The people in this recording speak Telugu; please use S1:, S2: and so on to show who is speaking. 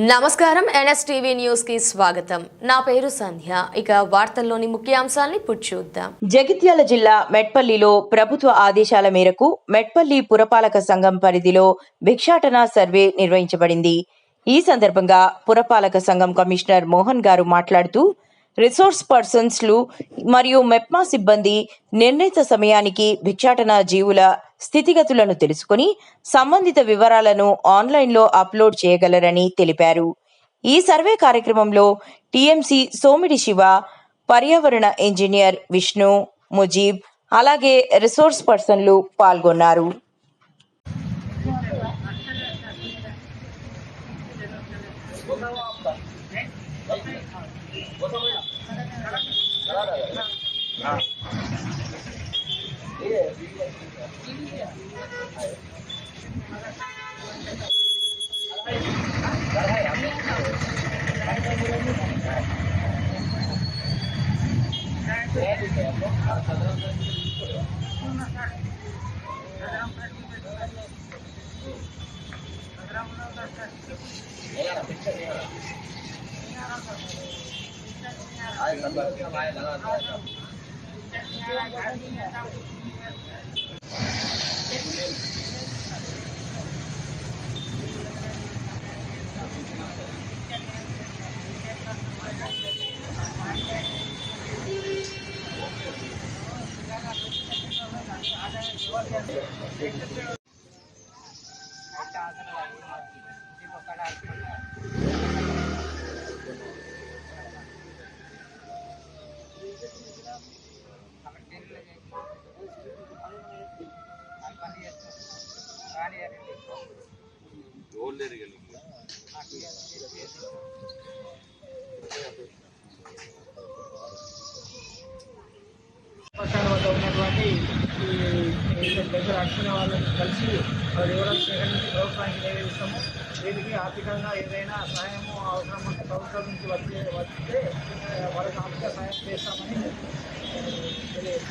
S1: నమస్కారం ఎన్ఎస్టీవీ న్యూస్ కి స్వాగతం. నా పేరు సంధ్య. ఇక వార్తల్లోని ముఖ్యాంశాలని చూద్దాం.
S2: జగిత్యాల జిల్లా మెట్పల్లిలో ప్రభుత్వ ఆదేశాల మేరకు మెట్పల్లి పురపాలక సంఘం పరిధిలో భిక్షాటన సర్వే నిర్వహించబడింది. ఈ సందర్భంగా పురపాలక సంఘం కమిషనర్ మోహన్ గారు మాట్లాడుతూ రిసోర్స్ పర్సన్స్లు మరియు మెప్మా సిబ్బంది నిర్ణీత సమయానికి భిక్షాటన జీవుల స్థితిగతులను తెలుసుకుని సంబంధిత వివరాలను ఆన్లైన్లో అప్లోడ్ చేయగలరని తెలిపారు. ఈ సర్వే కార్యక్రమంలో టీఎంసీ సోమిడి శివ, పర్యావరణ ఇంజనీర్ విష్ణు, ముజీబ్, అలాగే రిసోర్స్ పర్సన్లు పాల్గొన్నారు.
S3: ఉన్నటువంటి దగ్గర అడుచుకునే వాళ్ళని కలిసి వివరాలు సేకరించి ప్రభుత్వానికి నివేదిస్తాము. వీటికి ఆర్థికంగా ఏదైనా సహాయము అవసరం ఉంటే ప్రభుత్వం నుంచి వస్తే వాళ్ళకి ఆర్థిక సహాయం చేస్తామని తెలియదు.